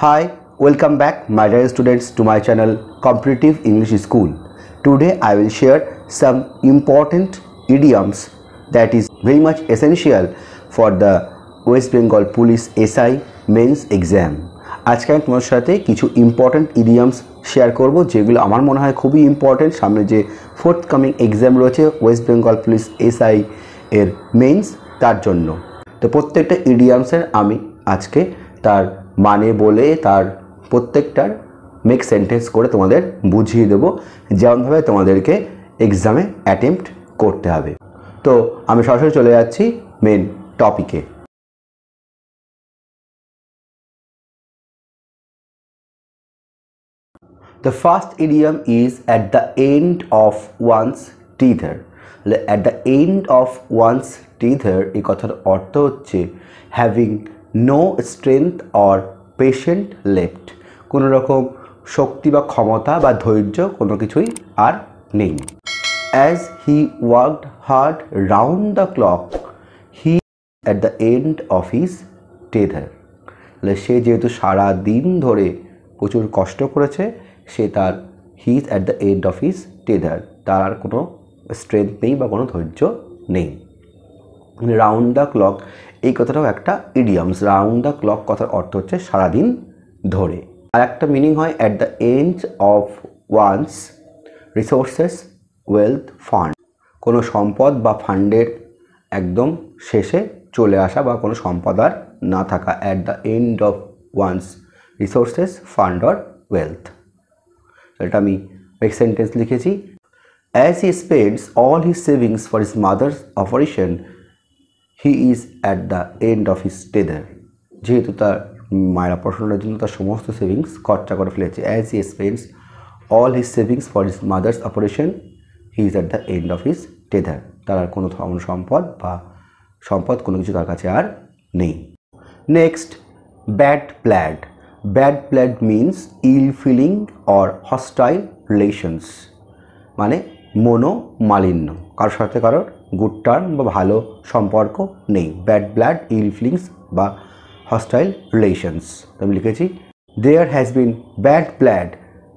Hi, welcome back my dear students to my channel Competitive English School. Today I will share some important idioms that is very much essential for the West Bengal Police SI Mains Exam. আজকে আমি তোমার সাথে কিছু important idioms share করব যেগুলো আমার মনে হয় খুবই ইম্পর্টেন্ট সামনে যে ফোর্থকামিং এক্সাম রয়েছে ওয়েস্ট বেঙ্গল পুলিশ এসআই এর মেইনস তার জন্য। তো প্রত্যেকটা ইডিয়ামসের আমি আজকে তার মানে বলে তার প্রত্যেকটার মেক সেন্টেন্স করে তোমাদের বুঝিয়ে দেব যেমনভাবে তোমাদেরকে এক্সামে অ্যাটেম্প্ট করতে হবে। তো আমি সরাসরি চলে যাচ্ছি মেন টপিকে। The first idiom is at the end of one's tether. At the end of one's tether এই কথার অর্থ হচ্ছে having no strength or patient left, কোনো রকম শক্তি বা ক্ষমতা বা ধৈর্য কোনো কিছুই আর নেই। As he worked hard round the clock, he at the end of his tether. সে যেহেতু সারা দিন ধরে প্রচুর কষ্ট করেছে সে তার he is at the end of his tether, তার আর কোনো স্ট্রেংথ নেই বা কোনো ধৈর্য নেই। রাউন্ড দ্য ক্লক এই কথাটাও একটা ইডিয়ামস। রাউন্ড দ্য ক্লক কথার অর্থ হচ্ছে সারাদিন ধরে। আর একটা মিনিং হয় at the end of one's resources wealth fund, কোনো সম্পদ বা ফান্ডের একদম শেষে চলে আসা বা কোনো সম্পদ আর না থাকা। At the end of one's resources fund or wealth. এটা আমি মেক সেন্টেন্স লিখেছি। As he spends all his savings for his mother's operation he is at the end of his tether, যেহেতু তার মায়ের অপারেশনের জন্য তার সমস্ত সেভিংস খরচা করে ফেলেছে। As he spends all his savings for his mother's operation he is at the end of his tether, তার আর কোনো সম্পদ কোনো কিছু তার কাছে আর নেই। Next, bad blood. Bad blood means ill feeling or hostile relations, মানে মনোমালিন্য, কারোর সাথে কারোর গুড টার্ম বা ভালো সম্পর্ক নেই। ব্যাড ব্লাড, ইল ফিলিংস বা হস্টাইল রিলেশনস। আমি লিখেছি there has been bad blood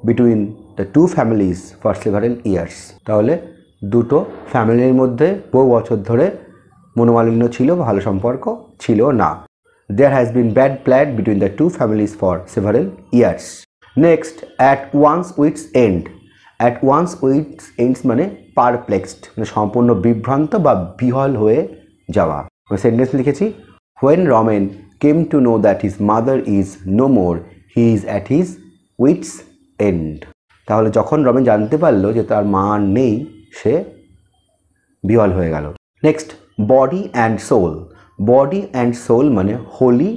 between the two families for several years. তাহলে দুটো ফ্যামিলির মধ্যে বহু বছর ধরে মনোমালিন্য ছিল, ভালো সম্পর্ক ছিল না। There has been bad blood between the two families for several years. Next, at one's wit's end. At one's wit's end মানে perplexed, মানে সম্পূর্ণ বিভ্রান্ত বা বিহ্বল হয়ে যাওয়া। সেন্টেন্স লিখেছি when Raman came to know that his mother is no more, he is at his wit's end. তাহলে যখন রমেন জানতে পারলো যে তার মা নেই সে বিহ্বল হয়ে গেল। Next, body and soul. Body and soul মানে হোলি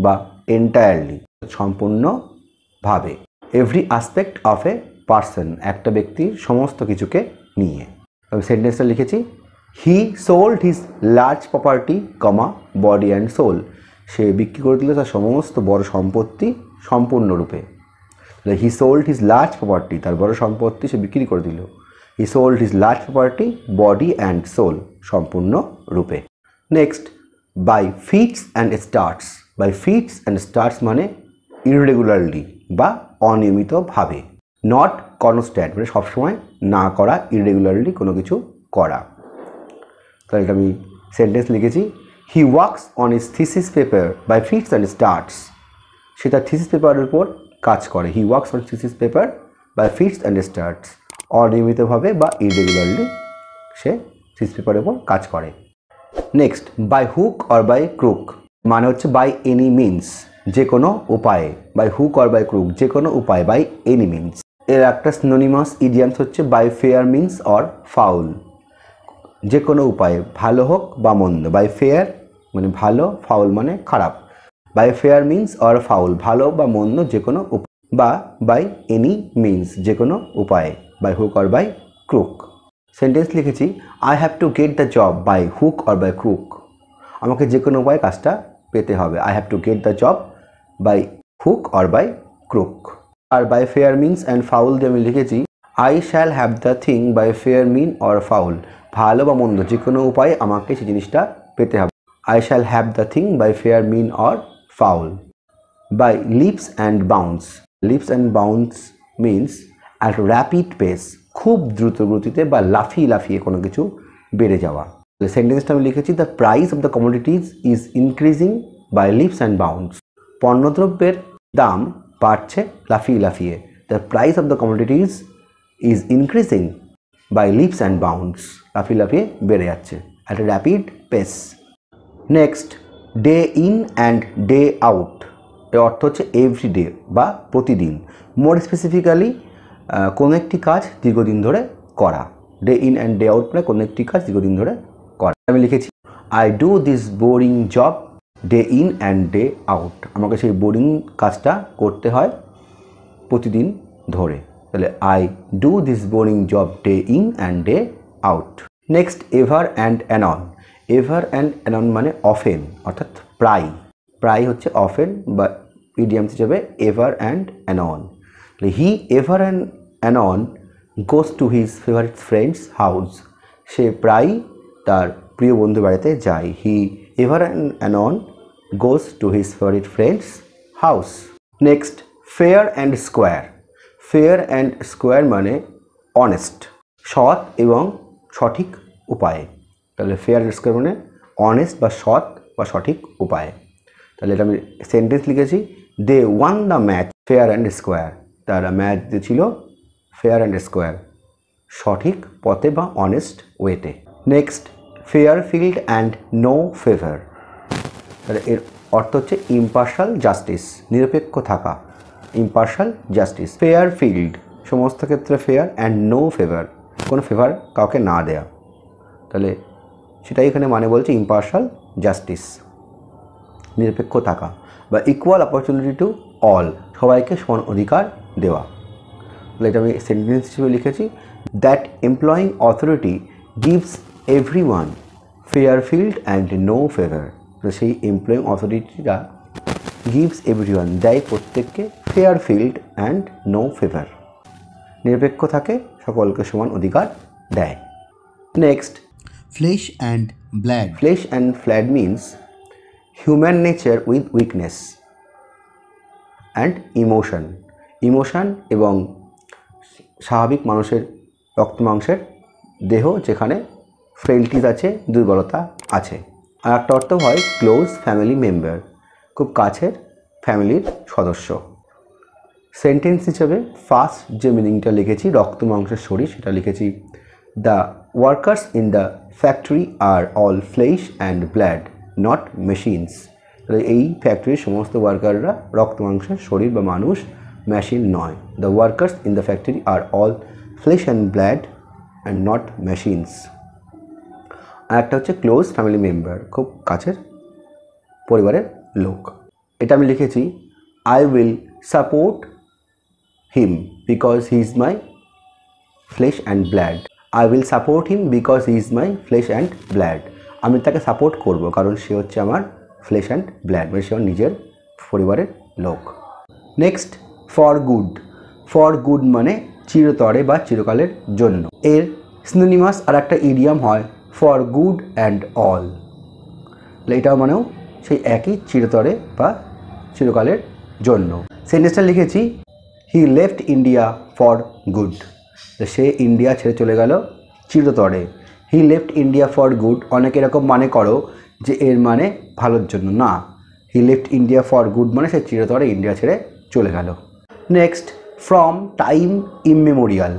বা এন্টায়ারলি, সম্পূর্ণভাবে। Every aspect of a person, একটা ব্যক্তির সমস্ত কিছুকে নিয়ে। আমি সেন্টেন্সটা লিখেছি he sold his large property comma body and soul. সে বিক্রি করে দিল তার সমস্ত বড় সম্পত্তি সম্পূর্ণরূপে। He sold his large property, তার বড় সম্পত্তি সে বিক্রি করে দিল। He sold his large property body and soul, সম্পূর্ণরূপে। Next, by fits and starts. By fits and starts মানে ইররেগুলারলি বা অনিয়মিতভাবে। নট কনস্ট্যান্ট মানে সবসময় না করা, ইররেগুলারলি কোনো কিছু করা। তাহলে এটা আমি সেন্টেন্স লিখেছি he works on his thesis paper by fits and starts. সে তার থিসিস পেপারের উপর কাজ করে। He works on thesis paper by fits and starts, অনিয়মিতভাবে বা ইররেগুলারলি সে থিসিস পেপারের উপর কাজ করে। Next, by hook or by crook মানে হচ্ছে বাই এনি মিনস, যে কোনো উপায়ে। By hook or by crook, যে কোনো উপায়, বাই এনি মিনস। এর একটা সিনোনিমাস ইডিয়ামস হচ্ছে by fair means or foul, যে কোনো উপায়ে, ভালো হোক বা মন্দ। বাই ফেয়ার মানে ভালো, ফাউল মানে খারাপ। By fair means or foul, ভালো বা মন্দ যে কোনো বা বাই এনি মিনস, যে কোনো উপায়ে। By hook or by crook. Sentence লিখেছি I have to get the job by hook or by crook. আমাকে যে কোনো উপায়ে কাজটা পেতে হবে। I have to get the job by hook or by crook. আর by fair means and foul দিয়ে আমি লিখেছি I shall have the thing by fair mean or foul. ভালো বা মন্দ যে কোনো উপায়ে আমাকে সেই জিনিসটা পেতে হবে। I shall have the thing by fair mean or foul. by leaps and bounds. Leaps and bounds means at rapid pace, খুব দ্রুত গতিতে বা লাফিয়ে লাফিয়ে কোনো কিছু বেড়ে যাওয়া। সেন্টেন্সটা আমি লিখেছি, the price of the commodities is increasing by leaps and bounds. পণ্যদ্রব্যের দাম বাড়ছে লাফিয়ে লাফিয়ে। The price of the commodities is increasing by leaps and bounds, লাফিয়ে লাফিয়ে বেড়ে যাচ্ছে at a rapid pace. Next, day in and day out, এর অর্থ হচ্ছে এভরিডে বা প্রতিদিন। মোর স্পেসিফিক্যালি কোনো একটি কাজ দীর্ঘদিন ধরে করা। Day in and day out মানে কোনো একটি কাজ দীর্ঘদিন ধরে করা। আমি লিখেছি, I do this boring job day in and day out. আমাকে সেই বোরিং কাজটা করতে হয় প্রতিদিন ধরে। তাহলে I do this boring job day in and day out. Next, ever and anion. Ever and anion মানে অফেন, অর্থাৎ প্রায়। প্রায় হচ্ছে অফেন বা ইডিয়ামস হিসেবে ever and anion. He ever and anon goes to his favourite friend's house. সে প্রায় তার প্রিয় বন্ধু বাড়িতে যায়। He ever and anon goes to his favourite friend's house. Next, fair and square. Fair and square মানে honest, সৎ এবং সঠিক উপায়ে। তাহলে ফেয়ার অ্যান্ড স্কোয়ার মানে অনেস্ট বা সৎ বা সঠিক উপায়ে। তাহলে এটা আমি সেন্টেন্স লিখেছি, they won the match fair and square. তারা ম্যাচ যে ছিল ফেয়ার অ্যান্ড স্কোয়ার, সঠিক পথে বা অনেস্ট ওয়েতে। Next, fair field and no favour. তাহলে এর অর্থ হচ্ছে ইম্পার্শাল জাস্টিস, নিরপেক্ষ থাকা, ইম্পার্শাল জাস্টিস। ফেয়ার ফিল্ড সমস্ত ক্ষেত্রে ফেয়ার, অ্যান্ড নো ফেভার কোনো ফেভার কাউকে না দেয়া। তাহলে সেটাই এখানে মানে বলছে ইম্পার্শাল জাস্টিস, নিরপেক্ষ থাকা বা ইকুয়াল অপরচুনিটি টু অল, সবাইকে সমান অধিকার দেওয়া। তাহলে এটা আমি সেন্টেন্স হিসেবে লিখেছি, that employing authority gives every one fair field and no favour. তো সেই এমপ্লয়িং অথরিটিটা গিভস এভরি ওয়ান দেয় প্রত্যেককে fair field and no favour, নিরপেক্ষ থাকে, সকলকে সমান অধিকার দেয়। Next, flesh and blood. Flesh and blood means human nature with weakness and emotion. Emotion এবং স্বাভাবিক মানুষের রক্ত মাংসের দেহ যেখানে ফ্রেইলটিস আছে, দুর্বলতা আছে। আর একটা অর্থ হয় ক্লোজ ফ্যামিলি মেম্বার, খুব কাছের ফ্যামিলির সদস্য। সেন্টেন্স হিসেবে ফার্স্ট যে মিনিংটা লিখেছি রক্ত মাংসের শরীর, সেটা লিখেছি, the workers in the factory are all flesh and blood not machines. তাহলে এই ফ্যাক্টরির সমস্ত ওয়ার্কাররা রক্ত মাংসের শরীর বা মানুষ, মেশিন নয়। The workers in the factory are all flesh and blood and not machines. আর একটা হচ্ছে ক্লোজ ফ্যামিলি মেম্বার, খুব কাছের পরিবারের লোক। এটা আমি লিখেছি, I will support him because he is my flash and blood. I will support him because he is my flash and blood. আমি তাকে সাপোর্ট করব কারণ সে হচ্ছে আমার ফ্লেশ অ্যান্ড ব্লাড, মানে সে আমার নিজের পরিবারের লোক। Next, for good. For good মানে চিরতরে বা চিরকালের জন্য। এর সিনোনিমাস আর একটা ইডিয়াম হয় ফর গুড অ্যান্ড অল। এটাও মানেও সেই একই, চিরতরে বা চিরকালের জন্য। সেন্টেন্সটা লিখেছি, he left India for good. Say India ছেড়ে চলে গেল চিরতরে। হি লেফট ইন্ডিয়া ফর গুড অনেকে এরকম মানে করো যে এর মানে ভালোর জন্য, না। He left India for good মানে সে চিরতরে ইন্ডিয়া ছেড়ে চলে গেল। Next, from time immemorial.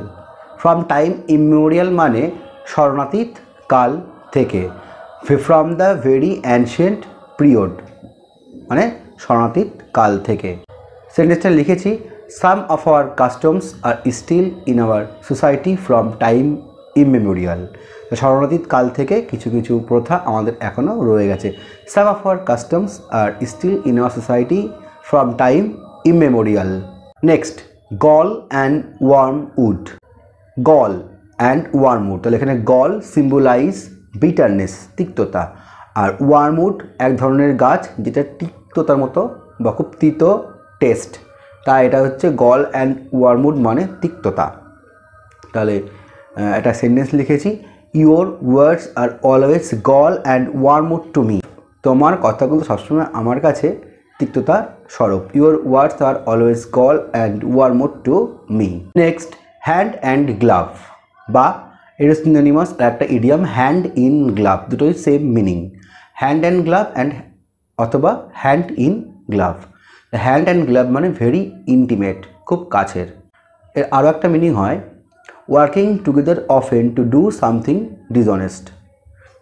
From time immemorial মানে স্মরণাতীত কাল থেকে। From the very ancient period মানে স্মরণাতীত কাল থেকে। সেন্টেন্সটা লিখেছি, some of our customs are still in our society from time immemorial. স্মরণাতীত কাল থেকে কিছু কিছু প্রথা আমাদের এখনও রয়ে গেছে। Some of our customs are still in our society from time immemorial. Next, gall and wormwood. Gall and wormwood, তাহলে এখানে গল সিম্বলাইজ বিটারনেস, তিক্ততা, আর ওয়ার্মউড এক ধরনের গাছ যেটা তিক্ততার মতো বা খুব তিতো টেস্ট, তাই এটা হচ্ছে গল অ্যান্ড ওয়ার্মউড মানে তিক্ততা। তাহলে একটা সেন্টেন্স লিখেছি, your words are always gall and wormwood to me. তোমার কথাগুলো সবসময় আমার কাছে তিক্ততার স্বরূপ। Your words are always gall and wormwood to me. Next, hand and glove, বা এটা সিনোনিমাস একটা ইডিয়াম, হ্যান্ড ইন গ্লাভ, দুটোই same meaning. Hand and glove and অথবা hand in glove. Hand and glove মানে ভেরি ইন্টিমেট, খুব কাছের। এর আরও একটা মিনিং হয় working together often to do something dishonest,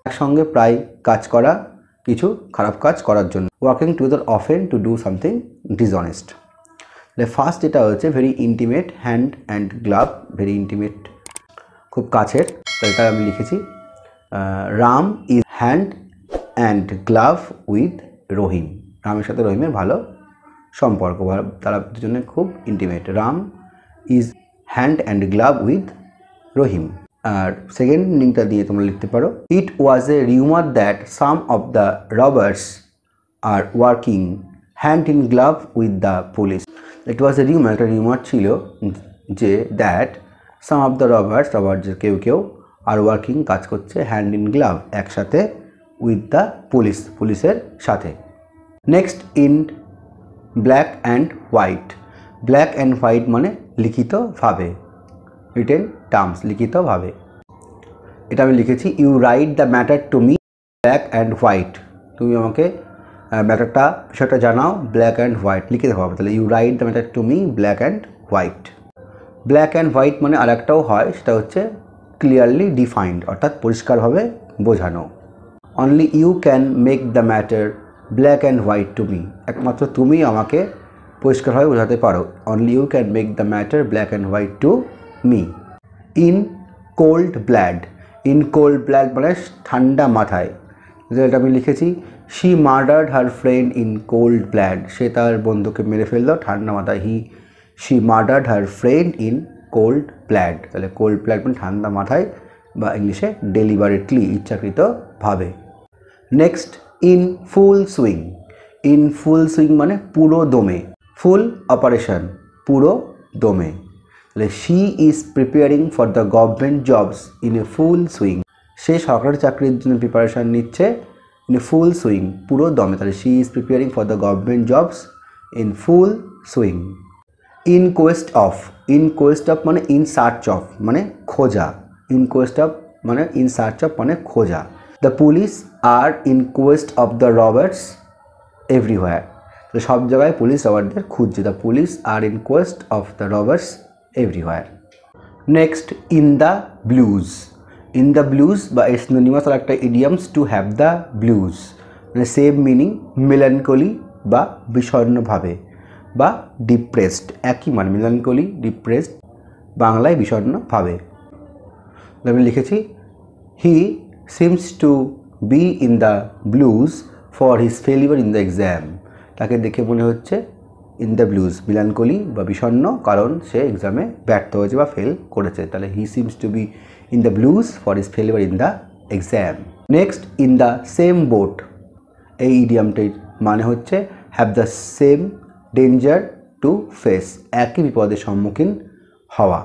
একসঙ্গে প্রায় কাজ করা কিছু খারাপ কাজ করার জন্য। Working together often to do something dishonest. First এটা হচ্ছে very intimate, hand and glove very intimate, খুব কাছের, তো এটা আমি লিখেছি। Ram is hand and glove with Rahim, রামের সাথে রহিমের ভালো সম্পর্ক, তারা দুজনে খুব intimate. Ram is hand and glove with Rahim. আর সেকেন্ড মিনিংটা দিয়ে তোমরা লিখতে পারো, it was a rumour that some of the robbers are working hand in glove with the police. It was a rumour, একটা রিউমার ছিল যে দ্যাট সাম অফ দ্য রবার্সের কেউ কেউ আর ওয়ার্কিং কাজ করছে হ্যান্ড ইন গ্লাভ একসাথে with the police, পুলিশের সাথে। Next, in black and white. Black and white মানে লিখিতভাবে, রিটেন টার্মস, লিখিতভাবে। এটা আমি লিখেছি, you write the matter to me black and white, তুমি আমাকে ম্যাটারটা বিষয়টা জানাও ব্ল্যাক অ্যান্ড হোয়াইট, লিখিতভাবে। তাহলে you write the matter to me black and white. Black and white মানে আর একটাও হয়, সেটা হচ্ছে ক্লিয়ারলি ডিফাইন্ড, অর্থাৎ পরিষ্কারভাবে বোঝানো। Only you can make the matter black and white to me, একমাত্র তুমি আমাকে পরিষ্কারভাবে বোঝাতে পারো। Only you can make the matter black and white to me. In cold blood, in cold blood মানে ঠান্ডা মাথায়, যেটা আমি লিখেছি, she murdered her friend in cold blood, সে তার বন্ধুকে মেরে ফেললো ঠান্ডা মাথায়। She murdered her friend in cold blood, তাহলে কোল্ড ব্লাড মানে ঠান্ডা মাথায়, বা ইংলিশে ডেলিবারেটলি, ইচ্ছাকৃতভাবে। Next, in full swing. In full swing মানে পুরো দমে, ফুল অপারেশন, পুরো দমে। তাহলে she is preparing for the government jobs in a full swing, সে সরকারি চাকরির জন্য প্রিপারেশান নিচ্ছে ইন এ ফুল সুইং, পুরো দমে। তাহলে she is preparing for the government jobs in full swing. In quest of, in quest of মানে in search of মানে খোঁজা, ইন কোয়েস্ট অফ মানে ইন সার্চ অফ মানে খোঁজা। The police are in quest of the robbers everywhere, তো সব জায়গায় পুলিশ রবারদের খুঁজছে। The police are in quest of the robbers everywhere. Next, in the blues. In the blues বা এর সিনোনিমাস আর একটা idioms, to have the blues, মানে সেম মিনিং, মেলানকলি বা বিষণ্ণভাবে, বা ডিপ্রেসড, একই মানে, মেলানকলি ডিপ্রেসড, বাংলায় বিষণ্ণভাবে। আমি লিখেছি, he seems to be in the blues for his failure in the exam, তাকে দেখে মনে হচ্ছে ইন দ্য ব্লুজ, মিলানকলি বা বিষণ্ণ, কারণ সে এক্সামে ব্যর্থ হয়েছে বা ফেল করেছে। তাহলে he seems to be in the blues for his failure in the exam. Next, in the same boat, এই ইডিয়ামটির মানে হচ্ছে have the same danger to face, একই বিপদের সম্মুখীন হওয়া।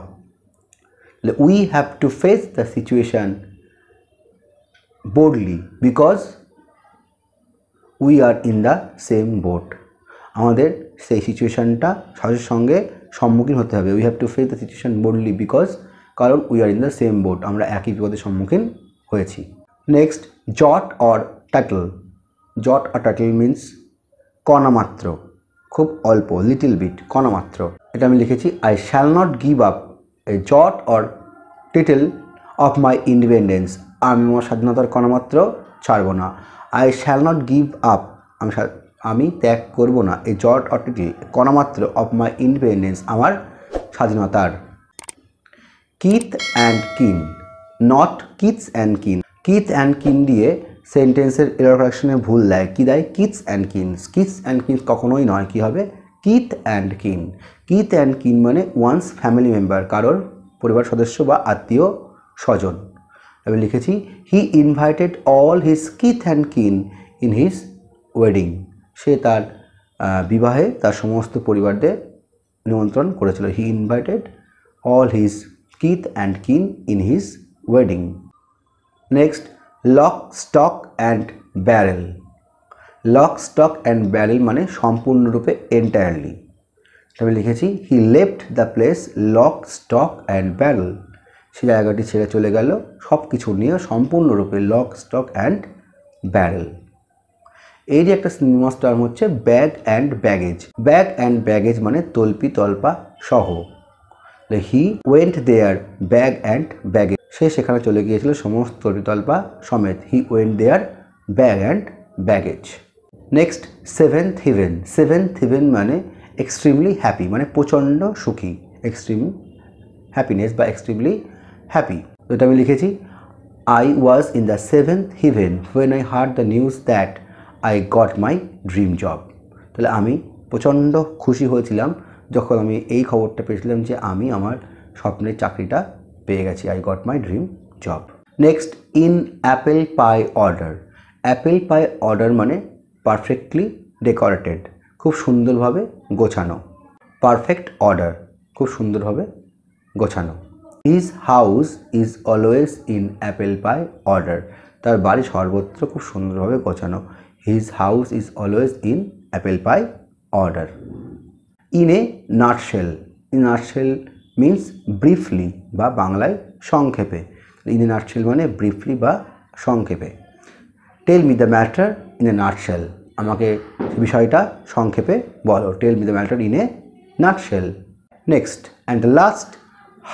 We have to face the situation boldly because we are in the same boat, আমাদের সেই সিচুয়েশানটা সাহসের সঙ্গে সম্মুখীন হতে হবে। We have to face the situation boldly because, কারণ we are in the same boat, আমরা একই বিপদের সম্মুখীন হয়েছি। নেক্সট, জট অর টাইটেল। জট অর টাইটেল মিন্স কণা মাত্র, খুব অল্প, লিটিল বিট, কণা মাত্র। এটা আমি লিখেছি, I shall not give up a jot or tittle of my independence, আমি আমার স্বাধীনতার কণা মাত্র ছাড়ব না। I shall not give up, আমি ত্যাগ করব না, এ জট অর টাইটেল কণা মাত্র অফ মাই ইন্ডিপেন্ডেন্স, আমার স্বাধীনতার। Kith and kin, not kiths and kin. Kith and kin দিয়ে সেন্টেন্সের এরর কারেকশনে ভুল দেয়, কী দেয়, কিথস অ্যান্ড কিনস। কিথস অ্যান্ড কিনস কখনোই নয়, কী হবে, Keith and kin. Kith and কিন মানে ওয়ান্স ফ্যামিলি মেম্বার, কারোর পরিবার সদস্য বা আত্মীয় স্বজন। আমি লিখেছি, he invited all his kith and kin in his wedding, সে তার বিবাহে তার সমস্ত পরিবারদের নিমন্ত্রণ করেছিল। He invited all his kith and kin in his wedding. Next, lock stock and barrel. Lock stock and barrel মানে সম্পূর্ণরূপে এন্টায়ারলি। আমি লিখেছি he left the place lock stock and barrel, সে জায়গাটি ছেড়ে চলে গেল সব কিছু নিয়ে সম্পূর্ণরূপে, লক স্টক অ্যান্ড ব্যারেল। এই যে একটা সিনোনিমাস টার্ম হচ্ছে bag and baggage. Bag and baggage মানে তল্পি তল্পা সহ। He went there bag and baggage, সে সেখানে চলে গিয়েছিল সমস্ত তল্পি তল্পা সমেত। He went there bag and baggage. Next seventh heaven. Seventh heaven মানে এক্সট্রিমলি হ্যাপি, মানে প্রচণ্ড সুখী, এক্সট্রিম হ্যাপিনেস বা এক্সট্রিমলি হ্যাপি। তো এটা আমি লিখেছি I was in the seventh heaven when I heard the news that I got my dream job. তাহলে আমি প্রচণ্ড খুশি হয়েছিলাম যখন আমি এই খবরটা পেয়েছিলাম যে আমি আমার স্বপ্নের চাকরিটা পেয়ে গেছি। I got my dream job. Next in apple pie order. Apple pie order মানে পারফেক্টলি ডেকোরেটেড, খুব সুন্দরভাবে গোছানো। পারফেক্ট অর্ডার, খুব সুন্দরভাবে গোছানো। His house is always in apple pie order, তার বাড়ি সর্বত্র খুব সুন্দরভাবে গোছানো। His house is always in apple pie order. In a nutshell. In nutshell means briefly বা বাংলায় সংক্ষেপে। ইন এ নাটশেল মানে ব্রিফলি বা সংক্ষেপে। Tell me the matter in a nutshell, আমাকে বিষয়টা সংক্ষেপে বলো। Tell me the matter in a nutshell. Next and last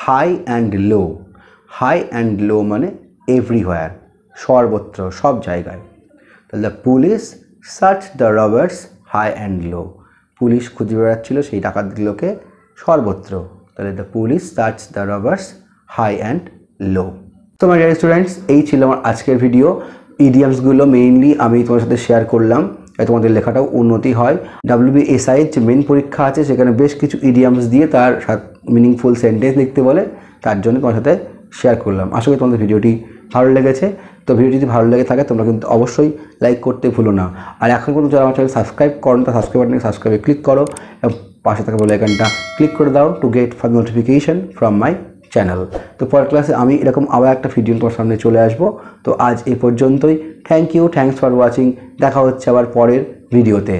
high and low. High and low মানে এভরিহোয়ার, সর্বত্র, সব জায়গায়। তাহলে the police search the robbers high and low, পুলিশ খুঁজে বেড়াচ্ছিল সেই ডাকাতগুলোকে সর্বত্র। তাহলে the police search the robbers high and low. তো মাই ডিয়ার স্টুডেন্টস, এই ছিল আমার আজকের ভিডিও। ইডিয়ামসগুলো মেইনলি আমি তোমার সাথে শেয়ার করলাম, তোমাদের লেখাটাও উন্নতি হয়। WBSI যে মেন পরীক্ষা আছে সেখানে বেশ কিছু ইডিয়ামস দিয়ে তার মিনিংফুল সেন্টেন্স লিখতে বলে, তার জন্য তোমার সাথে শেয়ার করলাম। আশা করি তোমাদের ভিডিওটি ভালো লেগেছে। তো ভিডিওটি যদি ভালো লেগে থাকে তোমরা কিন্তু অবশ্যই লাইক করতে ভুলো না। আর এখন পর্যন্ত যারা আমার চ্যানেল সাবস্ক্রাইব করো না, সাবস্ক্রাইব বাটনে সাবস্ক্রাইবে ক্লিক করো এবং পাশে থাকা বেল আইকনটা ক্লিক করে দাও to get further notification from my channel. তো পরের ক্লাসে আমি এরকম আবার একটা ভিডিও তোমার সামনে চলে আসবো। তো আজ এই পর্যন্তই। Thank you, thanks for watching. দেখা হচ্ছে আবার পরের ভিডিওতে।